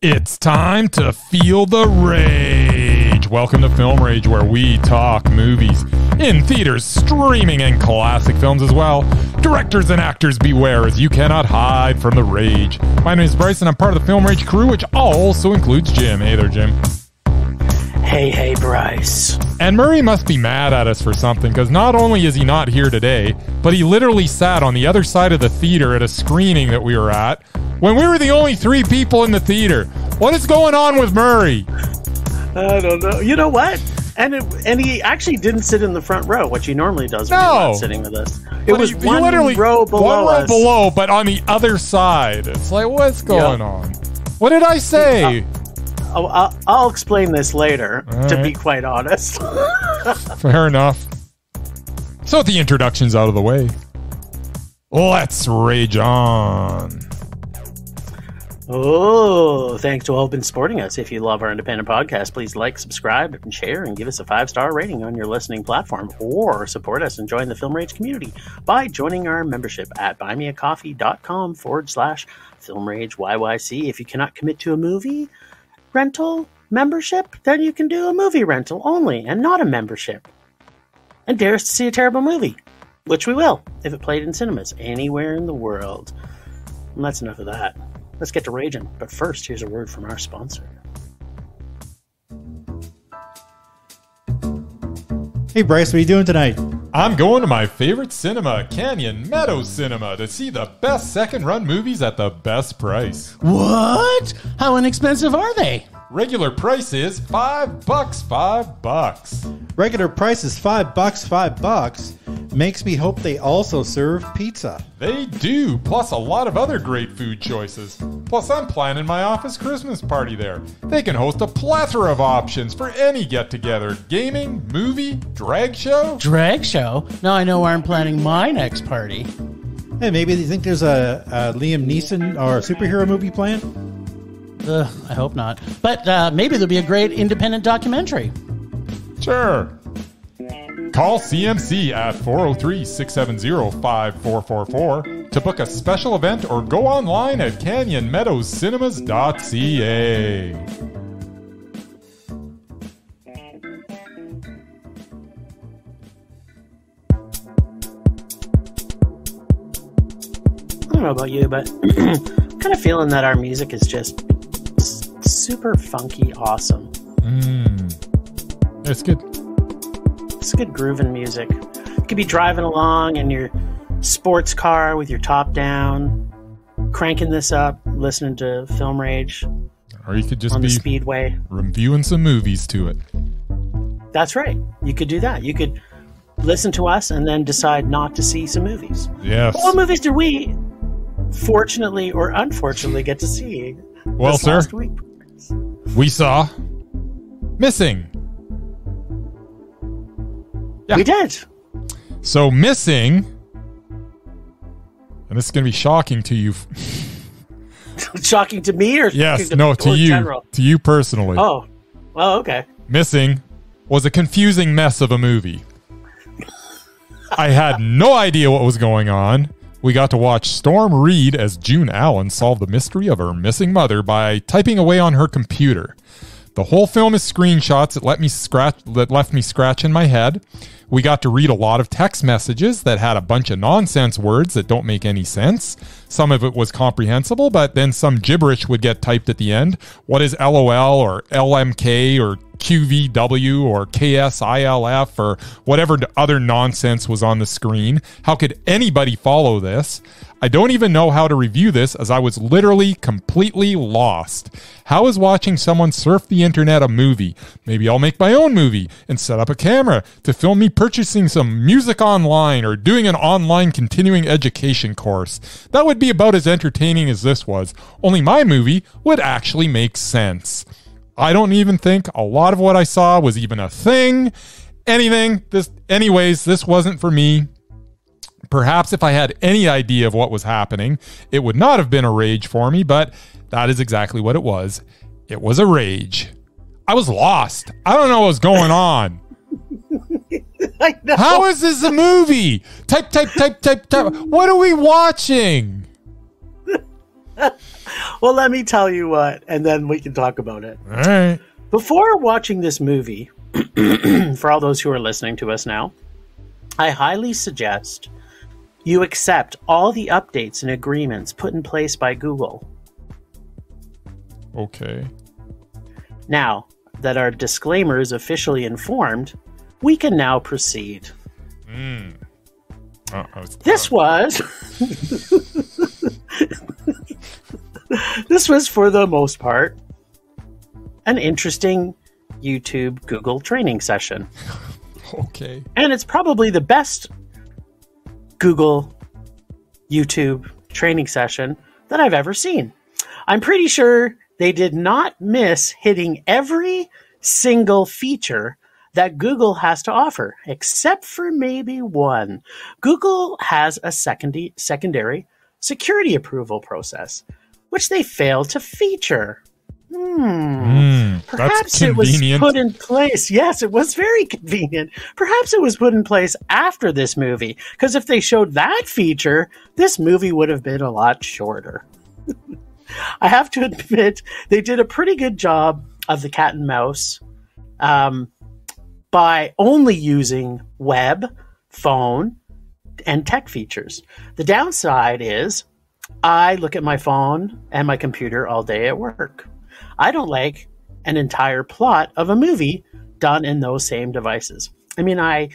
It's time to feel the rage. Welcome to Film Rage, where we talk movies in theaters, streaming, and classic films as well. Directors and actors beware, as you cannot hide from the rage. My name is Bryce, and I'm part of the Film Rage crew, which also includes Jim. Hey there, Jim. Hey, Bryce. And Murray must be mad at us for something, because not only is he not here today, but he literally sat on the other side of the theater at a screening that we were at when we were the only three people in the theater. What is going on with Murray? I don't know. You know what? And he actually didn't sit in the front row, which he normally does when he's not sitting with us. It was one row below us. One row below, but on the other side. It's like, what's going on? What did I say? I'll explain this later, to be quite honest. Fair enough. So with the introductions out of the way, let's rage on. Oh, thanks to all who've been supporting us. If you love our independent podcast, please like, subscribe, and share, and give us a 5-star rating on your listening platform, or support us and join the Film Rage community by joining our membership at buymeacoffee.com/Film Rage YYC. If you cannot commit to a movie rental membership, then you can do a movie rental only and not a membership. And dare us to see a terrible movie, which we will if it played in cinemas anywhere in the world. And that's enough of that. Let's get to raging. But first, here's a word from our sponsor. Hey Bryce, what are you doing tonight? I'm going to my favorite cinema, Canyon Meadows Cinema, to see the best second-run movies at the best price. What? How inexpensive are they? Regular price is $5, $5. Regular price is $5. Makes me hope they also serve pizza. They do, plus a lot of other great food choices. Plus, I'm planning my office Christmas party there. They can host a plethora of options for any get-together. Gaming, movie, drag show. Drag show? Now I know where I'm planning my next party. Hey, maybe you think there's a Liam Neeson or a superhero movie planned? I hope not. But maybe there'll be a great independent documentary. Sure. Call CMC at 403-670-5444 to book a special event, or go online at canyonmeadowscinema.ca. I don't know about you, but I'm kind of feeling that our music is just super funky awesome. It's good. It's good grooving music. You could be driving along in your sports car with your top down, cranking this up, listening to Film Rage. Or you could just on be the speedway, reviewing some movies to it. That's right. You could do that. You could listen to us and then decide not to see some movies. Yes. What movies did we, fortunately or unfortunately, get to see? Well, sir, last week? We saw Missing. Yeah. We did. So Missing, and this is going to be shocking to you. Shocking to me, or yes, no, to you, general? To you personally. Oh, well, okay. Missing was a confusing mess of a movie. I had no idea what was going on. We got to watch Storm Reed as June Allen solve the mystery of her missing mother by typing away on her computer. The whole film is screenshots that left me scratching my head. We got to read a lot of text messages that had a bunch of nonsense words that don't make any sense. Some of it was comprehensible, but then some gibberish would get typed at the end. What is LOL or LMK or QVW or KSILF or whatever other nonsense was on the screen? How could anybody follow this? I don't even know how to review this, as I was literally completely lost. How is watching someone surf the internet a movie? Maybe I'll make my own movie and set up a camera to film me purchasing some music online or doing an online continuing education course. That would be about as entertaining as this was, only my movie would actually make sense. I don't even think a lot of what I saw was even a thing. Anyways, this wasn't for me. Perhaps if I had any idea of what was happening, it would not have been a rage for me, but that is exactly what it was. It was a rage. I was lost. I don't know what was going on. I know. How is this a movie? Type. What are we watching? Well, let me tell you what, and then we can talk about it. All right. Before watching this movie, for all those who are listening to us now, I highly suggest you accept all the updates and agreements put in place by Google. Okay. Now that our disclaimer is officially informed, we can now proceed. This was this was for the most part an interesting YouTube Google training session. Okay. And it's probably the best Google YouTube training session that I've ever seen. I'm pretty sure they did not miss hitting every single feature that Google has to offer, except for maybe one. Google has a secondary security approval process, which they failed to feature. Perhaps it was put in place. Yes, it was very convenient. Perhaps it was put in place after this movie, because if they showed that feature, this movie would have been a lot shorter. I have to admit, they did a pretty good job of the cat and mouse by only using web, phone, and tech features. The downside is I look at my phone and my computer all day at work. I don't like an entire plot of a movie done in those same devices. I mean, I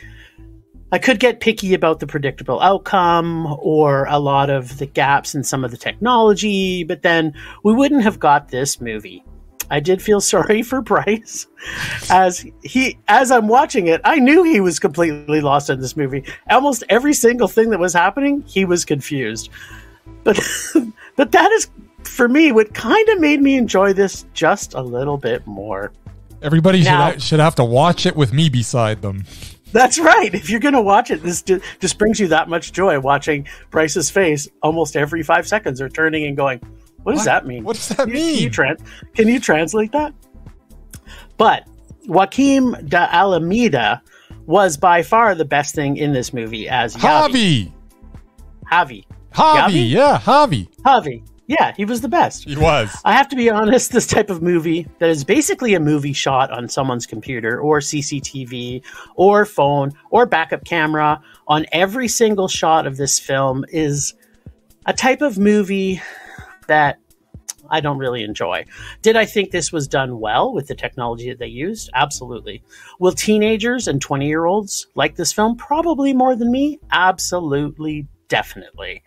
could get picky about the predictable outcome or a lot of the gaps in some of the technology, but then we wouldn't have got this movie. I did feel sorry for Bryce. As I'm watching it, I knew he was completely lost in this movie. Almost every single thing that was happening, he was confused. But that is, for me, what kind of made me enjoy this just a little bit more. Everybody should have to watch it with me beside them. That's right. If you're going to watch it, this just brings you that much joy, watching Bryce's face almost every 5 seconds or turning and going, what does that mean? What does that mean? Can you translate that? But Joaquim de Alameda was by far the best thing in this movie as Javi. Javi. Yeah, he was the best. He was. I have to be honest, this type of movie that is basically a movie shot on someone's computer or CCTV or phone or backup camera on every single shot of this film is a type of movie that I don't really enjoy. Did I think this was done well with the technology that they used? Absolutely. Will teenagers and 20-year-olds like this film? Probably more than me. Absolutely, definitely.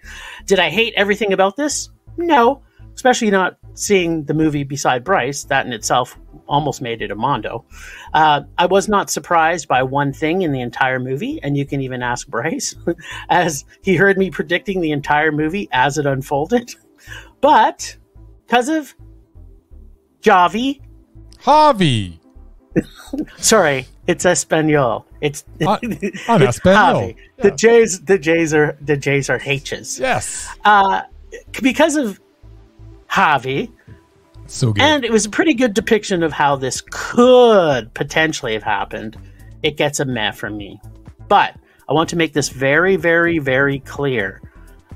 Did I hate everything about this? No, especially not seeing the movie beside Bryce. That in itself almost made it a mondo. I was not surprised by one thing in the entire movie, and you can even ask Bryce, as he heard me predicting the entire movie as it unfolded. But because of Javi. Sorry, it's Espanol. It's Espanol. Javi. Yeah. The J's are H's. Yes. Because of Javi. So good. And it was a pretty good depiction of how this could potentially have happened. It gets a meh from me. But I want to make this very, very, very clear.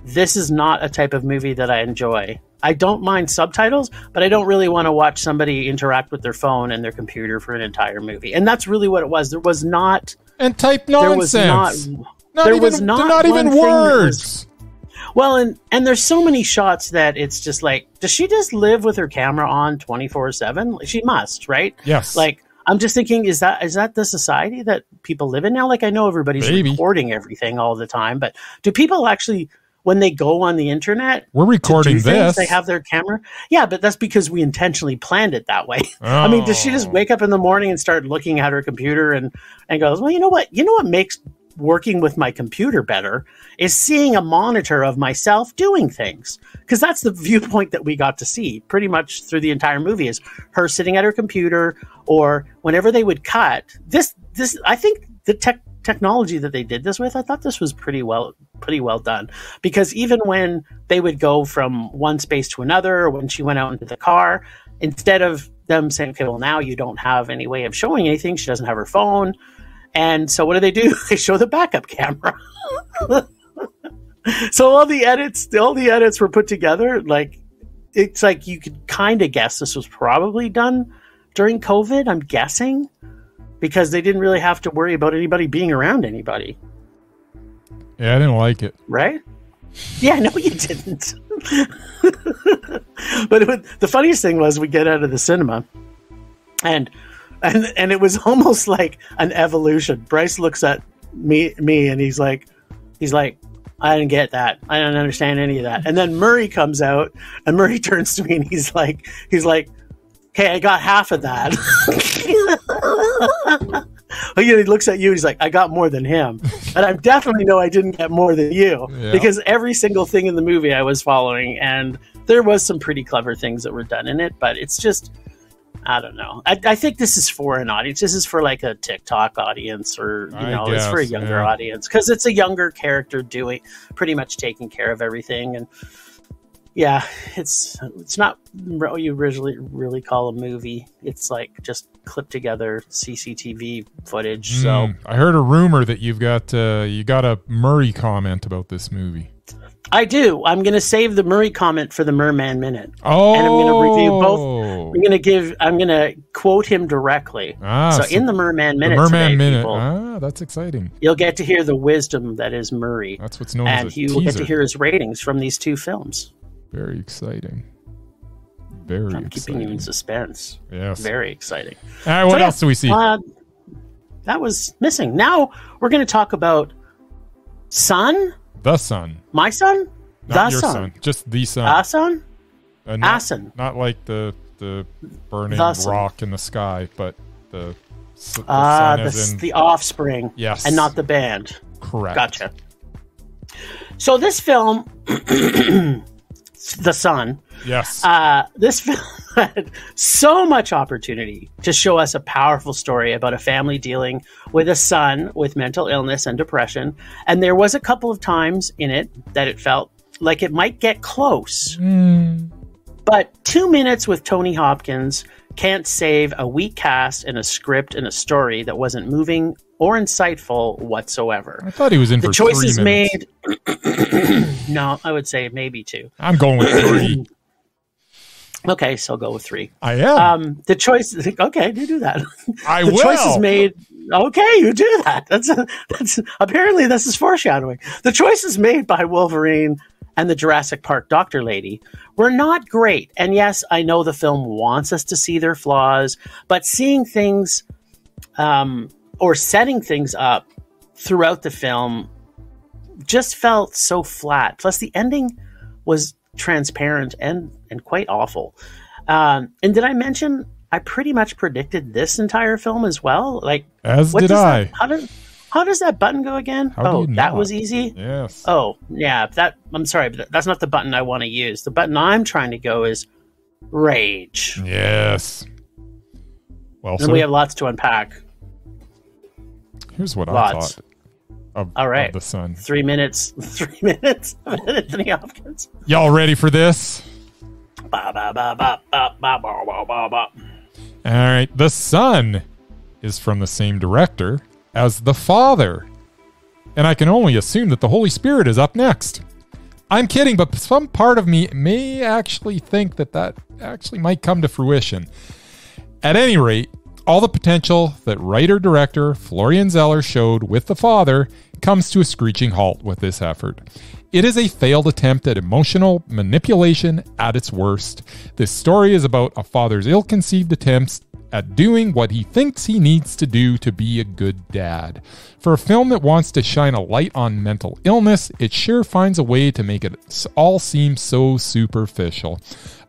This is not a type of movie that I enjoy. I don't mind subtitles, but I don't really want to watch somebody interact with their phone and their computer for an entire movie. And that's really what it was. There was not... And type nonsense. They're not even words. Well, and there's so many shots that it's just like, does she just live with her camera on 24/7? She must, right? Yes. Like, I'm just thinking, is that the society that people live in now? Like, I know everybody's recording everything all the time, but do people actually, when they go on the internet, we're recording this, they have their camera? Yeah, but that's because we intentionally planned it that way. Oh. I mean, does she just wake up in the morning and start looking at her computer and goes, well, you know what makes working with my computer better is seeing a monitor of myself doing things, because that's the viewpoint that we got to see pretty much through the entire movie, is her sitting at her computer, or whenever they would cut this I think the technology that they did this with, I thought this was pretty well done, because even when they would go from one space to another, or when she went out into the car, instead of them saying, okay, well, now you don't have any way of showing anything, she doesn't have her phone. And so what do? They show the backup camera. So all the edits were put together. Like, it's like you could kind of guess this was probably done during COVID, I'm guessing, because they didn't really have to worry about anybody being around anybody. Yeah, I didn't like it. Right? Yeah, no, you didn't. But the funniest thing was we get out of the cinema, and it was almost like an evolution. Bryce looks at me, and he's like, I didn't get that. I don't understand any of that. And then Murray comes out, and Murray turns to me, and he's like, "Hey, I got half of that." He looks at you, he's like, "I got more than him." And I definitely know I didn't get more than you, because every single thing in the movie I was following, and there was some pretty clever things that were done in it, but it's just, I don't know. I think this is for an audience. This is for like a TikTok audience, or it's for a younger audience, because it's a younger character pretty much taking care of everything. And yeah, it's not what you originally really call a movie. It's like just clipped together CCTV footage. So I heard a rumor that you got a Murray comment about this movie. I do. I'm going to save the Murray comment for the Murman Minute. Oh. And I'm going to review both. I'm going to quote him directly. So in the Merman Minute people, that's exciting. You'll get to hear the wisdom that is Murray. That's what's known as a teaser. And you will get to hear his ratings from these two films. Very exciting. Very exciting. I'm keeping you in suspense. Yes. Very exciting. All right, what else do we see? That was missing. Now we're going to talk about Son. The Son. My son? Not your son. Just the Son. A son? Asen. Not like the burning rock in the sky, but the sun as in... the offspring. Yes. And not the band. Correct. Gotcha. So this film, The Son. Yes. This film had so much opportunity to show us a powerful story about a family dealing with a son with mental illness and depression. And there was a couple of times in it that it felt like it might get close. But 2 minutes with Tony Hopkins can't save a weak cast and a script and a story that wasn't moving or insightful whatsoever. I thought he was in for 3 minutes. The choices made... No, I would say maybe 2. I'm going with 3. Okay, so I'll go with 3. I am. The choice... Okay, you do that. I will. The choices made... Okay, you do that. That's apparently this is foreshadowing. The choices made by Wolverine and the Jurassic Park doctor lady were not great. And yes, I know the film wants us to see their flaws, but seeing things or setting things up throughout the film just felt so flat. Plus, the ending was transparent and quite awful. And did I mention I pretty much predicted this entire film as well? Like, as did I. How does that button go again? That was easy? Yes. Oh, yeah. I'm sorry, but that's not the button I want to use. The button I'm trying to go is rage. Yes. Well, and we have lots to unpack. Here's what I thought All right. of The Son. 3 minutes. 3 minutes of Anthony Hopkins. Y'all ready for this? Ba, ba, ba, ba, ba, ba, ba, ba, ba, ba. All right. The Son is from the same director as The Father. And I can only assume that the Holy Spirit is up next. I'm kidding, but some part of me may actually think that actually might come to fruition. At any rate, all the potential that writer-director Florian Zeller showed with The Father comes to a screeching halt with this effort. It is a failed attempt at emotional manipulation at its worst. This story is about a father's ill-conceived attempts at doing what he thinks he needs to do to be a good dad. For a film that wants to shine a light on mental illness, it sure finds a way to make it all seem so superficial.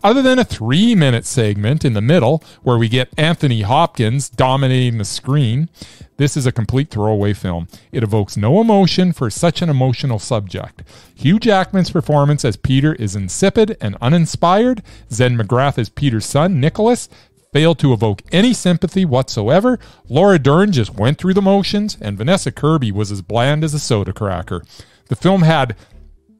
Other than a 3-minute segment in the middle where we get Anthony Hopkins dominating the screen, this is a complete throwaway film. It evokes no emotion for such an emotional subject. Hugh Jackman's performance as Peter is insipid and uninspired. Zen McGrath as Peter's son, Nicholas, failed to evoke any sympathy whatsoever. Laura Dern just went through the motions, and Vanessa Kirby was as bland as a soda cracker. The film had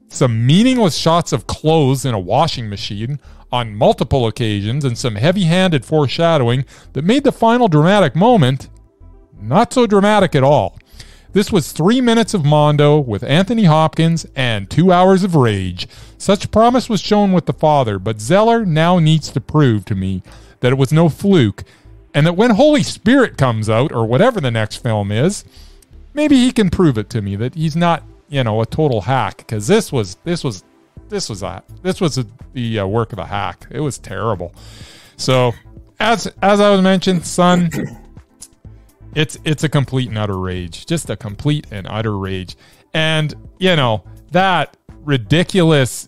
some meaningless shots of clothes in a washing machine on multiple occasions and some heavy-handed foreshadowing that made the final dramatic moment not so dramatic at all. This was 3 minutes of Mondo with Anthony Hopkins and 2 hours of rage. Such promise was shown with the father, but Zeller now needs to prove to me that it was no fluke, and that when Holy Spirit comes out, or whatever the next film is, maybe he can prove it to me that he's not, a total hack, because this was the work of a hack. It was terrible. So, as I was mentioned, son, it's a complete and utter rage, just a complete and utter rage, and that ridiculous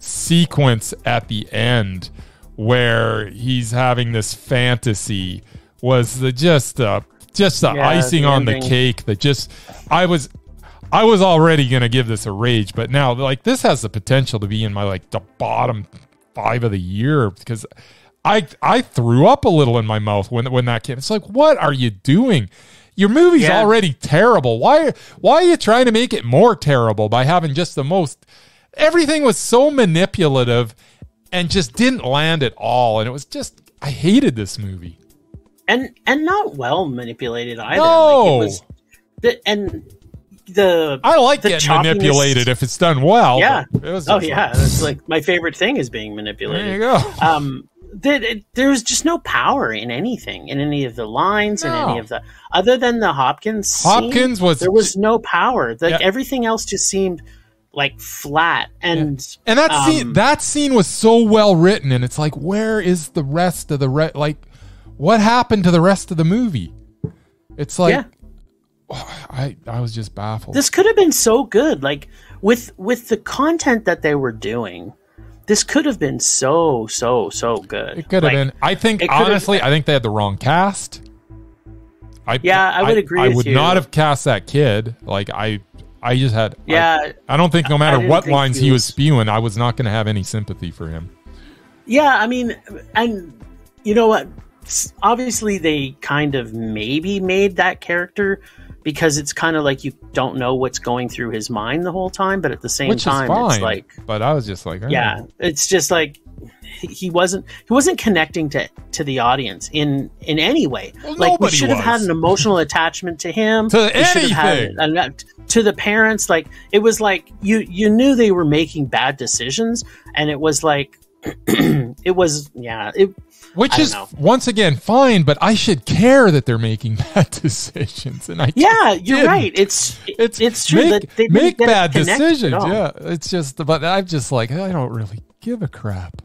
sequence at the end where he's having this fantasy was just the icing on the cake that I was already going to give this a rage, but now this has the potential to be in my the bottom 5 of the year, because I threw up a little in my mouth when that came. It's like, what are you doing? Your movie's already terrible. Why are you trying to make it more terrible by having just the most... Everything was so manipulative and just didn't land at all. And it was just... I hated this movie. And not well manipulated either. No! I like getting manipulated if it's done well. Yeah. That's my favorite thing is being manipulated. There you go. There was just no power in anything, in any of the lines, in any of the, other than the Hopkins scene, there was no power. Everything else just seemed flat, and that scene was so well written, and it's like, where is the rest of what happened to the rest of the movie? It's like, I was just baffled. This could have been so good, with the content that they were doing. This could have been so good. It could have been. I think, honestly, I think they had the wrong cast. I would agree with you. I would not have cast that kid. I just had... Yeah. I don't think no matter what lines he was spewing, I was not going to have any sympathy for him. Yeah, I mean, and you know what? Obviously, they kind of maybe made that character because it's kind of you don't know what's going through his mind the whole time, but at the same time, it's but I was just it's just he wasn't connecting to the audience in any way. Well, we should have had an emotional attachment to him, to anything, to the parents. It was you knew they were making bad decisions, and it was which is once again fine, but I should care that they're making bad decisions, and you're right. It's true that they make bad decisions. Yeah, it's just, but I'm just I don't really give a crap.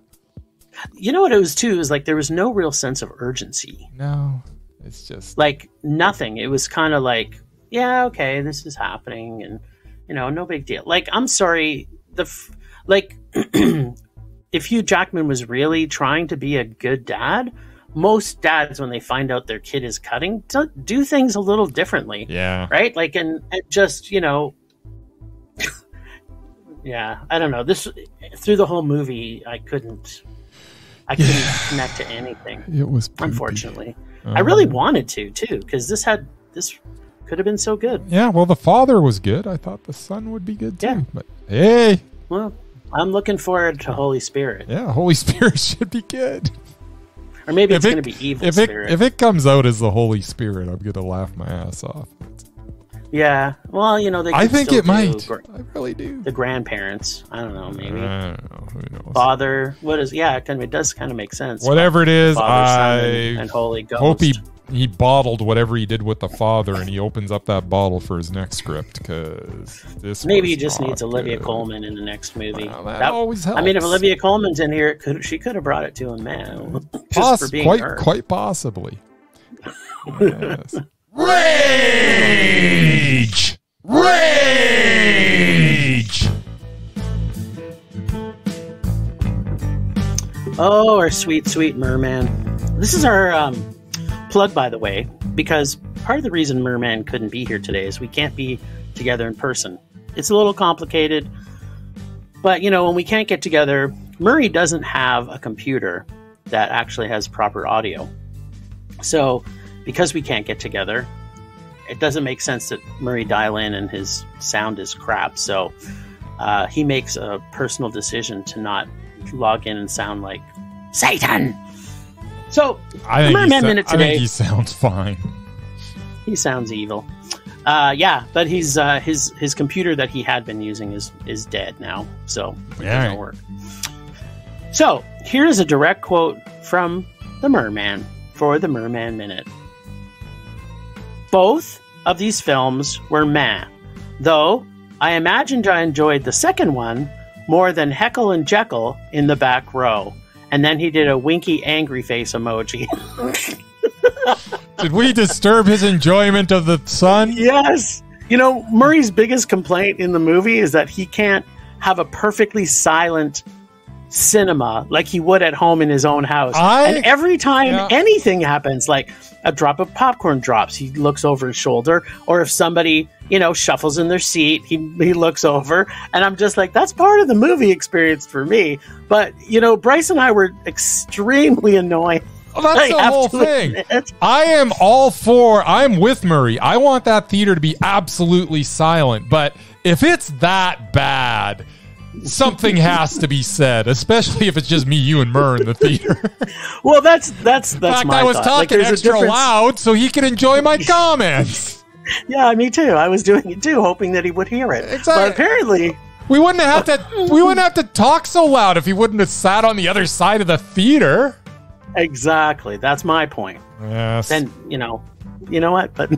You know what it was too is there was no real sense of urgency. No, it's just nothing. It was kind of okay, this is happening, and no big deal. I'm sorry, if Hugh Jackman was really trying to be a good dad, most dads, when they find out their kid is cutting, do things a little differently. Yeah. Right? And just, yeah, I don't know. This, through the whole movie, I couldn't connect to anything. It was poopy. Unfortunately. I really wanted to, too, because this could have been so good. Yeah, well, the father was good. I thought the son would be good, too. Yeah. But, hey. Well, I'm looking forward to Holy Spirit. Yeah, Holy Spirit should be good. Or maybe it's going to be evil spirit. If it comes out as the Holy Spirit, I'm going to laugh my ass off. Yeah. Well, I think it might. I really do. The grandparents. I don't know, maybe. I don't know. Who knows? Father. What is... Yeah, it does kind of make sense. Whatever it is, Father, Son, and Holy Ghost. Hope he bottled whatever he did with the father, and he opens up that bottle for his next script, because this maybe he just needs Olivia Colman in the next movie. Well, that always helps. I mean, if Olivia Colman's in here, she could have brought it to him, man. Just for being her. Quite possibly. Yes. Rage! Oh, our sweet, sweet merman. This is our plug, by the way, because part of the reason Merman couldn't be here today is we can't be together in person. It's a little complicated, but when we can't get together, Murray doesn't have a computer that actually has proper audio. So because we can't get together, it doesn't make sense that Murray dial in and his sound is crap. So he makes a personal decision to not log in and sound like Satan. So, Murman Minute today. I think he sounds fine. He sounds evil. Yeah, but he's his computer that he had been using is dead now, so it doesn't work. So here's a direct quote from the Merman for the Murman Minute. Both of these films were meh, though I imagined I enjoyed the second one more than Heckle and Jekyll in the back row. And then he did a winky angry face emoji. Did we disturb his enjoyment of the sun? Yes. You know, Murray's biggest complaint in the movie is that he can't have a perfectly silent cinema like he would at home in his own house. And every time anything happens, like a drop of popcorn drops, he looks over his shoulder, or if somebody, shuffles in their seat, he looks over, and I'm just like, that's part of the movie experience for me. But, Bryce and I were extremely annoyed. Well, that's the whole thing. I'm with Murray. I want that theater to be absolutely silent, but if it's that bad, something has to be said, especially if it's just me, you, and Murr in the theater. Well, that's my thought. I was talking extra loud so he can enjoy my comments. Yeah, me too. I was doing it too, hoping that he would hear it. Exactly. But apparently, we wouldn't have to talk so loud if he wouldn't have sat on the other side of the theater. Exactly. That's my point. Yes. And you know what? But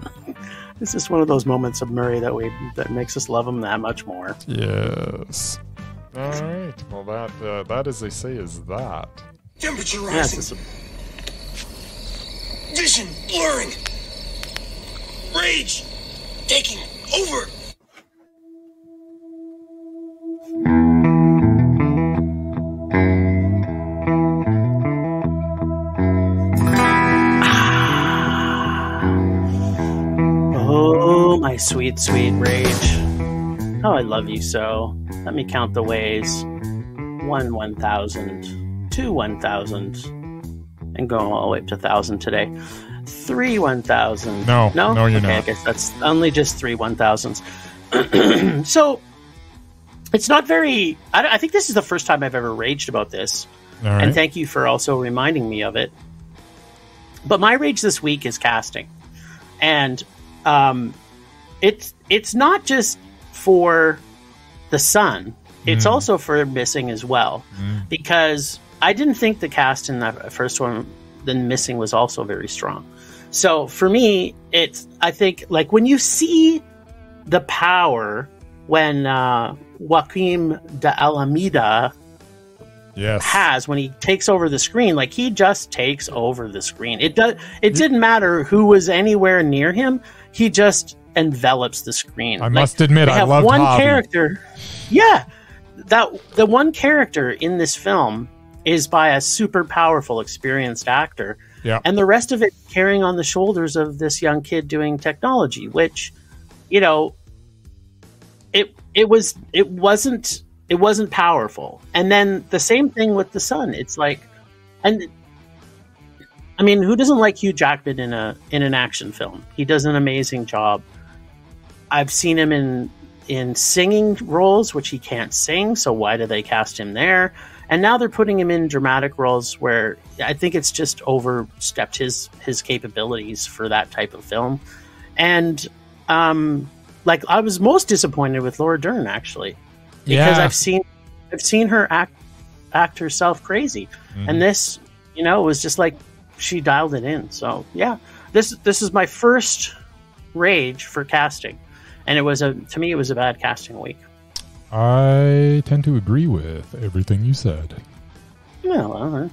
it's just one of those moments of Murray that makes us love him that much more. Yes. All right. Well, that, as they say, is that. Temperature rising. Vision blurring. Rage taking over. Oh, my sweet, sweet rage. Oh, I love you so. Let me count the ways. 1, 1,000. 2, 1,000. And going all the way up to 1,000 today. 3, 1,000. No, you're not. I guess that's only just 3 1,000s. So, it's not very... I think this is the first time I've ever raged about this. Right. And thank you for also reminding me of it. But my rage this week is casting. And it's not just for the son. It's also for Missing as well. Because I didn't think the cast in that first one, the Missing, was also very strong. So for me, I think, like, when you see the power when Joaquim de Alameda has when he takes over the screen, like, he just takes over the screen. It didn't matter who was anywhere near him. He just envelops the screen. I must admit, I love one Hobby. character. Yeah, the one character in this film is by a super powerful, experienced actor. Yeah. And the rest of it carrying on the shoulders of this young kid doing technology, which, it wasn't powerful. And then the same thing with the son. It's like, and I mean, who doesn't like Hugh Jackman in an action film? He does an amazing job. I've seen him in singing roles, which he can't sing, so why do they cast him there? And now they're putting him in dramatic roles where I think it's just overstepped his capabilities for that type of film. And I was most disappointed with Laura Dern, actually, because I've seen her act herself crazy, and this, was just like she dialed it in. So yeah, this is my first rage for casting, and to me it was a bad casting week. I tend to agree with everything you said. Well,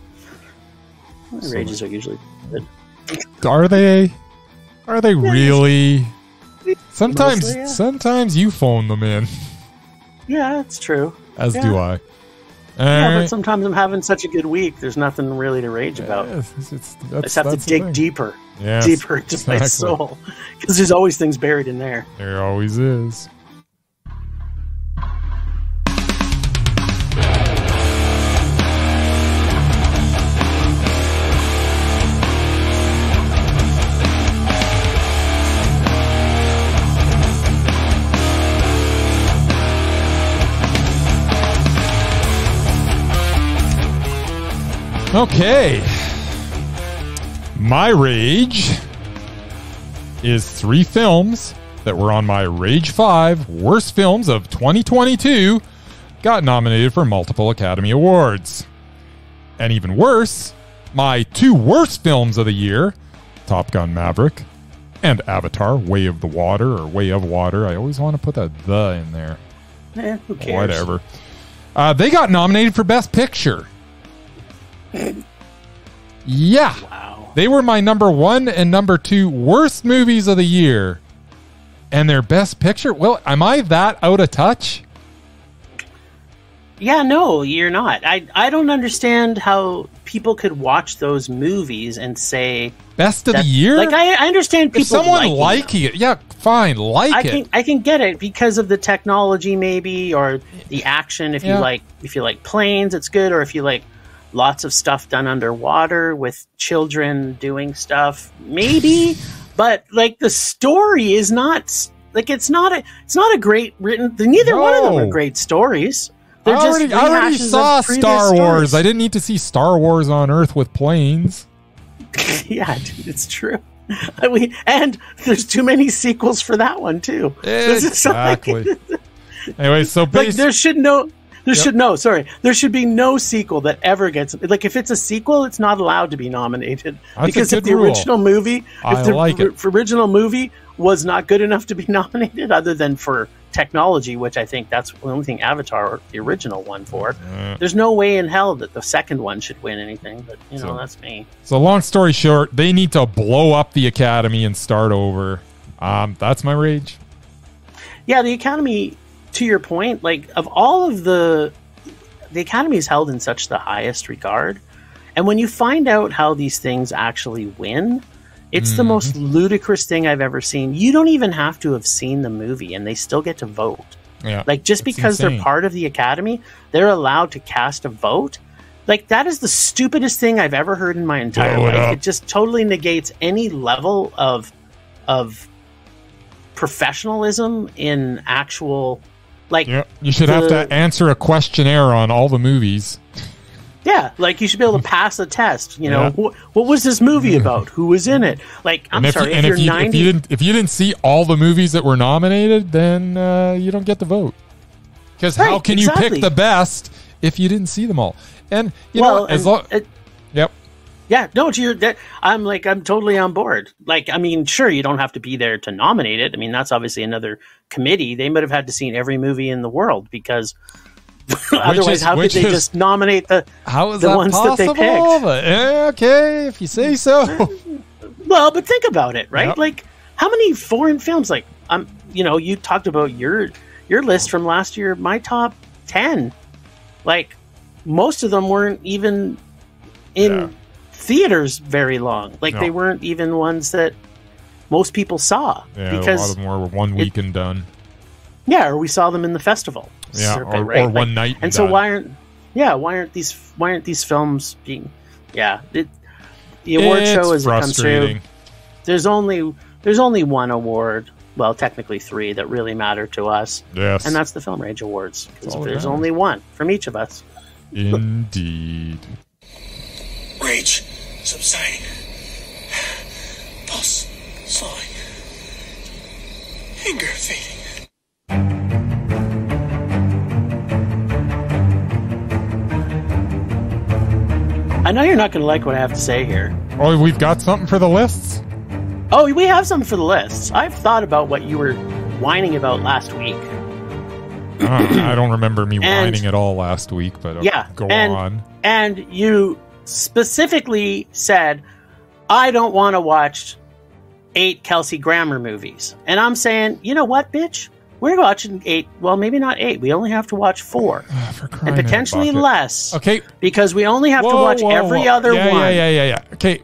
my rages are usually good. Are they really? Sometimes you phone them in. Yeah, that's true. As do I. But sometimes I'm having such a good week, there's nothing really to rage about. I just have to dig deeper into my soul, because there's always things buried in there. There always is. Okay. My rage is 3 films that were on my Rage 5 Worst Films of 2022 got nominated for multiple Academy Awards. And even worse, my 2 worst films of the year, Top Gun Maverick and Avatar, Way of the Water, or Way of Water. I always want to put a "the" in there. Who cares? Whatever. They got nominated for Best Picture. Yeah. Wow. They were my number 1 and number 2 worst movies of the year. And their Best Picture? Well, am I that out of touch? Yeah, no, you're not. I don't understand how people could watch those movies and say Best of the year? Like, I understand people if someone liking it, yeah, fine, I can get it because of the technology, maybe, or the action. If you like planes, it's good. Or if you like lots of stuff done underwater with children doing stuff, maybe. But like the story is not like it's not a great written. Neither one of them are great stories. I already saw Star Wars. I didn't need to see Star Wars on Earth with planes. Yeah, dude, it's true. And there's too many sequels for that one too. Exactly. Anyway, so like there should be no sequel that ever gets, like, if it's a sequel, it's not allowed to be nominated. Because if the original movie was not good enough to be nominated, other than for technology, which I think that's the only thing Avatar, the original, won for. There's no way in hell that the second one should win anything, but that's me. So long story short, they need to blow up the Academy and start over. That's my rage. Yeah, the Academy, to your point, like, of all of the Academy is held in such the highest regard, and when you find out how these things actually win, it's the most ludicrous thing I've ever seen. You don't even have to have seen the movie, and they still get to vote. Yeah, like, just because they're part of the Academy, they're allowed to cast a vote. Like, that is the stupidest thing I've ever heard in my entire life. It just totally negates any level of professionalism in actual, like... Yeah, you should have to answer a questionnaire on all the movies. Yeah, like, you should be able to pass a test. What was this movie about? Who was in it? Like, if you didn't see all the movies that were nominated, then you don't get the vote. Because how can you pick the best if you didn't see them all? And yep. Yeah, no, I'm totally on board. Like, I mean, sure, you don't have to be there to nominate it. I mean, that's obviously another committee. They might have had to see every movie in the world, because otherwise, how could they just nominate the ones that they picked? Okay, if you say so. Well, but think about it, right? Yep. Like, how many foreign films? Like, you talked about your list from last year. My top 10, like, most of them weren't even in theaters very long. Like, they weren't even ones that most people saw. Yeah, because a lot of them were 1 week and done. Yeah, or we saw them in the festival. Yeah, circuit, or one night. And so why aren't these films being? Yeah, the award show is frustrating. There's only one award. Well, technically 3 that really matter to us. Yes, and that's the Film Rage Awards. There's only one from each of us. Indeed. Rage subsiding. Pulse slowing. Anger fading. I know you're not going to like what I have to say here. Oh, we've got something for the lists? Oh, we have something for the lists. I've thought about what you were whining about last week. I don't remember me whining at all last week, but go on. And you specifically said, I don't want to watch 8 Kelsey Grammar movies. And I'm saying, you know what, bitch? We're watching 8. Well, maybe not 8. We only have to watch 4. And potentially less. Okay. Because we only have to watch every other one. Yeah. Okay.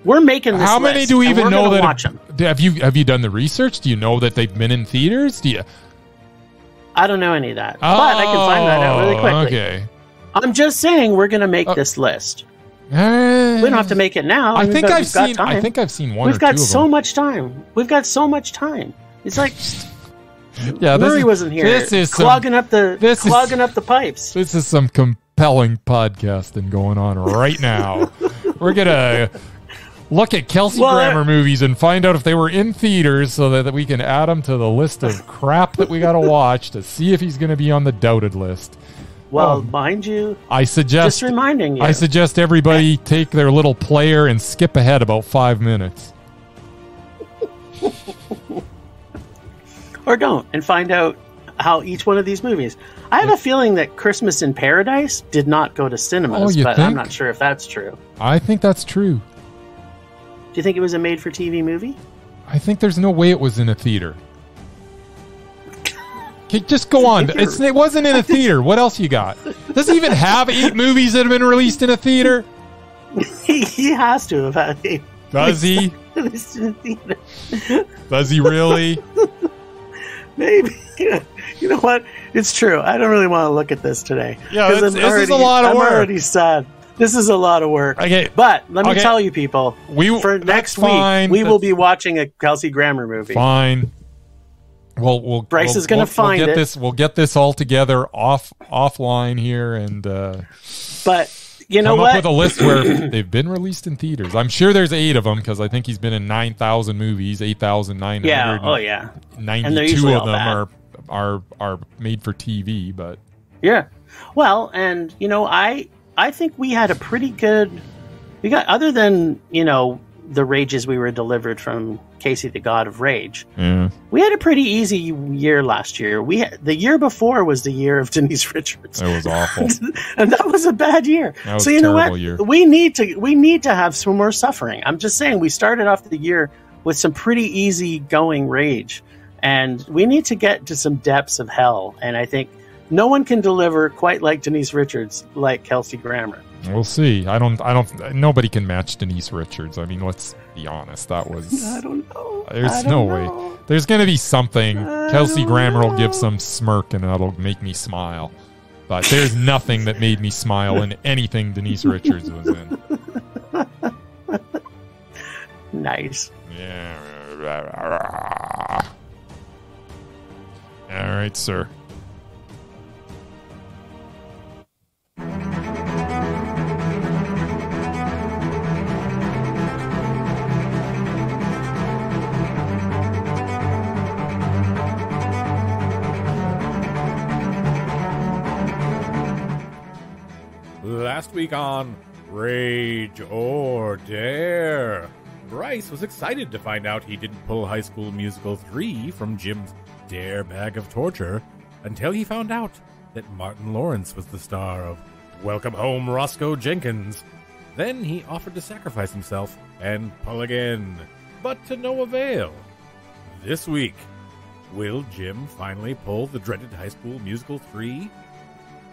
We're making this How many list, do we even know that... Watch them. Have you done the research? Do you know that they've been in theaters? Do you... I don't know any of that. But I can find that out really quickly. Okay. I'm just saying we're going to make this list. We don't have to make it now. I think I've seen one or two of them. We've got so much time. It's like... Yeah, Murray wasn't here. This is clogging up the pipes. This is some compelling podcasting going on right now. We're gonna look at Kelsey Grammar movies and find out if they were in theaters so that we can add them to the list of crap that we got to watch to see if he's going to be on the doubted list. Well, mind you, I suggest just reminding you. I suggest everybody take their little player and skip ahead about 5 minutes. Or don't, and find out how each one of these movies. I have a feeling that Christmas in Paradise did not go to cinemas, but I'm not sure if that's true. I think that's true. Do you think it was a made-for-TV movie? I think there's no way it was in a theater. Okay, just go on. It wasn't in a theater. What else you got? Does he even have 8 movies that have been released in a theater? He has to have had 8. Does he? Released in a theater. Does he really? Maybe. You know what? It's true. I don't really want to look at this today. Yeah, this is a lot of work. I'm already sad. This is a lot of work. Okay. But let me tell you, people, for next week, we will be watching a Kelsey Grammar movie. Fine. Bryce is going to find it. We'll get this all together offline here, and but you know come what? up with a list where they've been released in theaters. I'm sure there's 8 of them because I think he's been in 9,000 movies, 8,900. Yeah. Oh yeah. 92 of them are made for TV, but yeah. Well, and you know, I think we had a pretty good. We got, other than the rages we were delivered from Casey, the God of Rage. Yeah. We had a pretty easy year last year. The year before was the year of Denise Richards. It was awful, and that was a bad year. So you know what? Year. We need to have some more suffering. I'm just saying, we started off the year with some pretty easy going rage, and we need to get to some depths of hell. And I think no one can deliver quite like Denise Richards, like Kelsey Grammar. We'll see. Nobody can match Denise Richards. I mean, let's be honest. That was. I don't know. There's no way. There's going to be something. Kelsey Grammar will give some smirk and that'll make me smile. But there's nothing that made me smile in anything Denise Richards was in. Nice. Yeah. All right, sir. Last week on Rage or Dare, Bryce was excited to find out he didn't pull High School Musical 3 from Jim's Dare Bag of Torture until he found out that Martin Lawrence was the star of Welcome Home, Roscoe Jenkins. Then he offered to sacrifice himself and pull again, but to no avail. This week, will Jim finally pull the dreaded High School Musical 3?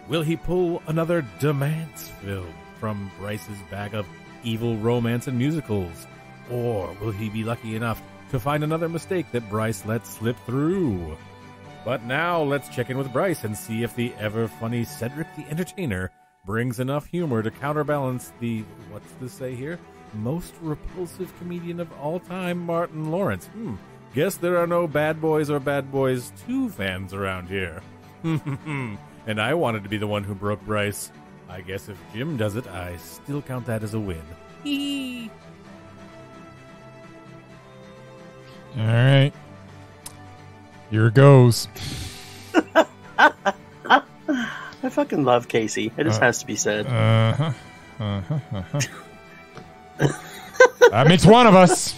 Will he pull another Demance film from Bryce's bag of evil romance and musicals? Or will he be lucky enough to find another mistake that Bryce let slip through? But now let's check in with Bryce and see if the ever-funny Cedric the Entertainer brings enough humor to counterbalance the, what's this say here? Most repulsive comedian of all time, Martin Lawrence. Guess there are no Bad Boys or Bad Boys 2 fans around here. And I wanted to be the one who broke Bryce. I guess if Jim does it, I still count that as a win. Hee. All right. Here goes. I fucking love Casey. It just has to be said. That makes one of us.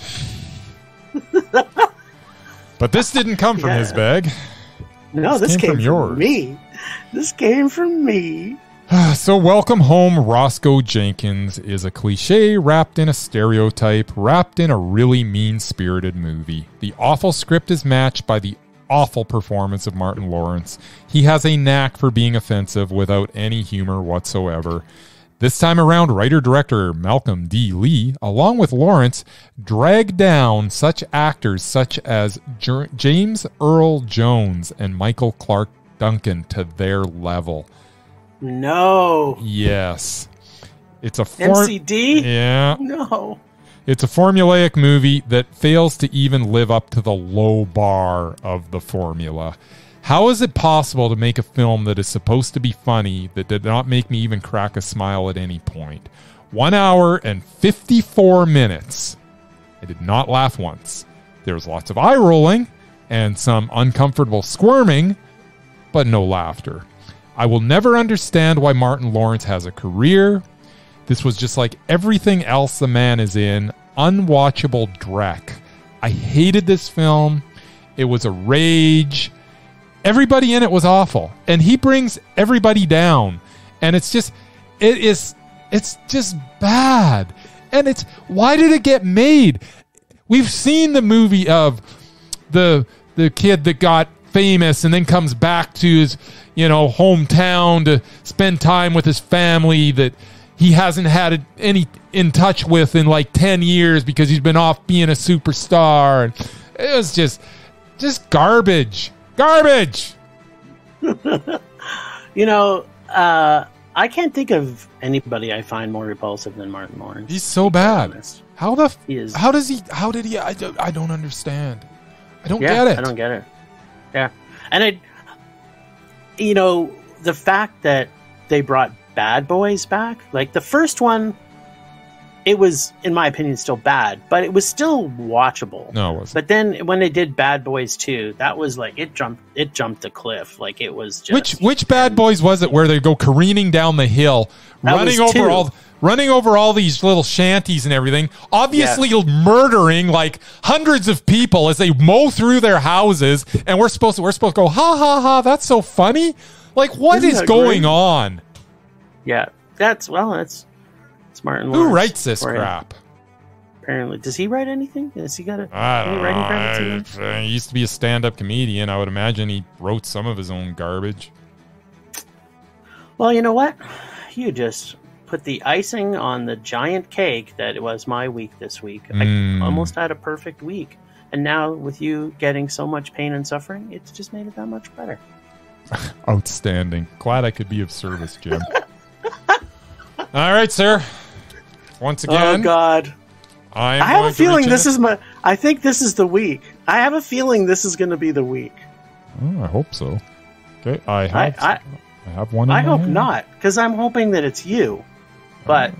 But this didn't come from his bag. No, this came from yours. Me. This came from me. So Welcome Home, Roscoe Jenkins is a cliche wrapped in a stereotype, wrapped in a really mean-spirited movie. The awful script is matched by the awful performance of Martin Lawrence. He has a knack for being offensive without any humor whatsoever. This time around, writer-director Malcolm D. Lee, along with Lawrence, dragged down such actors such as James Earl Jones and Michael Clark Duncan to their level. No. Yes. It's a MCD? Yeah. No. It's a formulaic movie that fails to even live up to the low bar of the formula. How is it possible to make a film that is supposed to be funny that did not make me even crack a smile at any point? 1 hour and 54 minutes. I did not laugh once. There was lots of eye rolling and some uncomfortable squirming, but no laughter. I will never understand why Martin Lawrence has a career. This was just like everything else the man is in. Unwatchable dreck. I hated this film. It was a rage. Everybody in it was awful. And he brings everybody down. And it's just bad. And why did it get made? We've seen the movie of the kid that got famous and then comes back to his, hometown to spend time with his family that he hasn't had any in touch with in like 10 years because he's been off being a superstar. And it was just garbage. Garbage. I can't think of anybody I find more repulsive than Martin Lawrence. He's so bad. How did he? I don't understand. I don't get it. I don't get it. Yeah. And the fact that they brought Bad Boys back, like the first one, it was, in my opinion, still bad, but it was still watchable. No, it wasn't. But then when they did Bad Boys 2, that was like, it jumped the cliff. Like it was just... Which Bad Boys was it where they go careening down the hill, running over all these little shanties and everything, obviously murdering like hundreds of people as they mow through their houses, and we're supposed to go, ha ha ha, that's so funny. Like, what is going on? Yeah, it's Martin Lawrence. Who writes this crap? Apparently, does he write anything? Has he got any writing credits? He used to be a stand-up comedian. I would imagine he wrote some of his own garbage. Well, you know what? You just put the icing on the giant cake that it was my week this week. I almost had a perfect week. And now with you getting so much pain and suffering, it's just made it that much better. Outstanding. Glad I could be of service, Jim. All right, sir. Once again. Oh, God. I have a feeling I think this is the week. I have a feeling this is going to be the week. Oh, I hope so. Okay, I have one in I hope hand. not, because I'm hoping that it's you. But,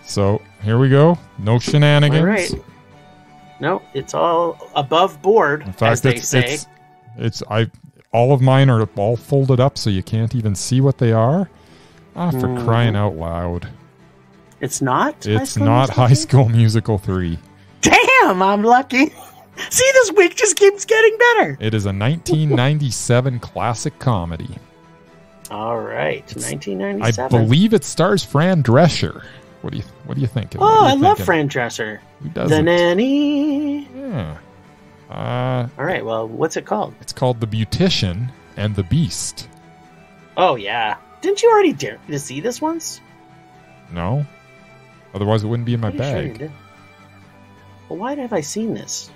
So, here we go. No shenanigans. All right. No, it's all above board, in fact, as they say. All of mine are all folded up so you can't even see what they are. For crying out loud. It's not? It's not High School Musical 3. Damn, I'm lucky. See, this week just keeps getting better. It is a 1997 classic comedy. All right, 1997. I believe it stars Fran Drescher. What do you think? I love Fran Drescher. Who doesn't? The Nanny. Yeah. All right, well, what's it called? It's called The Beautician and the Beast. Oh, yeah. Didn't you already dare to see this once? No. Otherwise, it wouldn't be in my bag. Sure you did. Well, why have I seen this?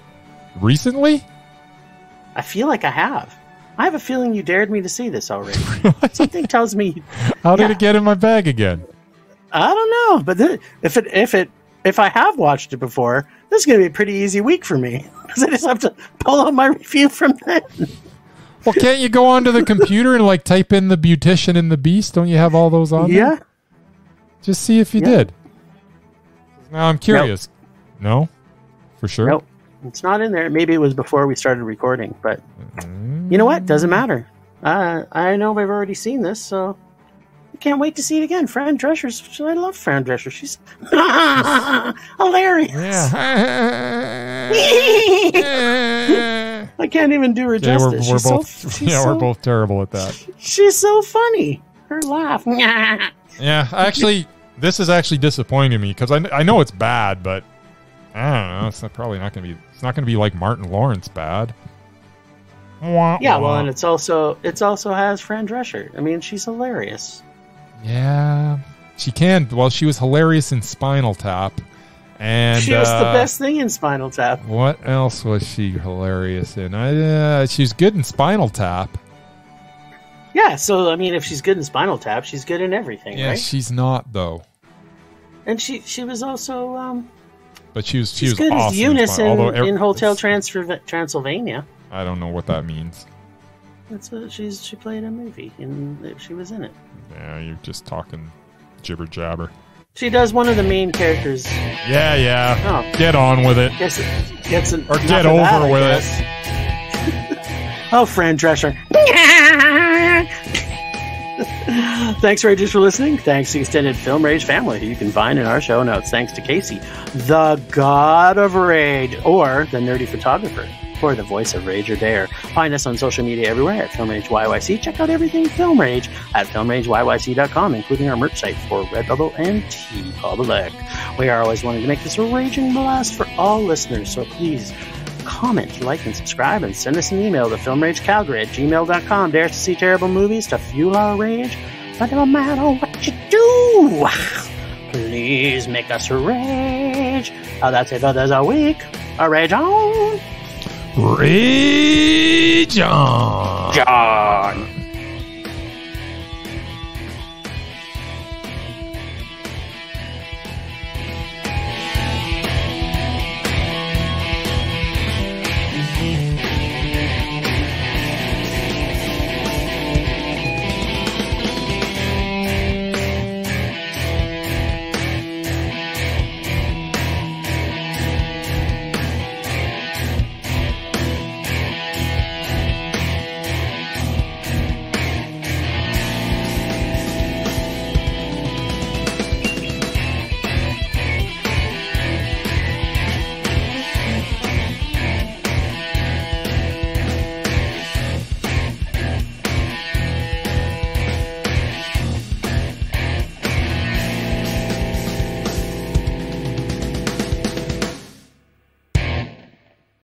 Recently? I feel like I have. I have a feeling you dared me to see this already. Something tells me. How did it get in my bag again? I don't know, but if I have watched it before, this is going to be a pretty easy week for me because I just have to pull out my review from then. Well, can't you go onto the computer and type in The Beautician and the Beast? Don't you have all those on there? Yeah. Just see if you did. Now I'm curious. Nope. No? For sure? Nope. It's not in there. Maybe it was before we started recording, but you know what? Doesn't matter. I know I've already seen this, so I can't wait to see it again. Fran Drescher. I love Fran Drescher. She's hilarious. Yeah. I can't even do her justice. We're both terrible at that. She's so funny. Her laugh. Yeah, actually, this is actually disappointing me because I know it's bad, but I don't know. It's probably not going to be. It's not going to be like Martin Lawrence bad. Yeah, well, and it's also has Fran Drescher. I mean, she's hilarious. Yeah, she can. Well, she was hilarious in Spinal Tap, and she was the best thing in Spinal Tap. What else was she hilarious in? She's good in Spinal Tap. Yeah, so I mean, if she's good in Spinal Tap, she's good in everything, yeah, right? She's not though. And she was also. But she was good awesome as Eunice in Hotel Transylvania. I don't know what that means. That's what she played a movie, and she was in it. Yeah, you're just talking jibber jabber. She does one of the main characters. Yeah. Oh. Get on with it. Get over with it. Oh, Fran Drescher. Thanks, Ragers, for listening. Thanks to Extended Film Rage family, who you can find in our show notes. Thanks to Casey, the God of Rage, or the Nerdy Photographer, or the voice of Rage or Dare. Find us on social media everywhere at Film Rage YYC. Check out everything Film Rage at filmrageyyc.com, including our merch site for Redbubble and TeePublic. We are always wanting to make this a raging blast for all listeners, so please comment, like, and subscribe, and send us an email to filmragecalgary@gmail.com. Dare us to see terrible movies to fuel our rage, but no matter what you do, please make us rage. That's it for this week. Rage on! Rage on! John!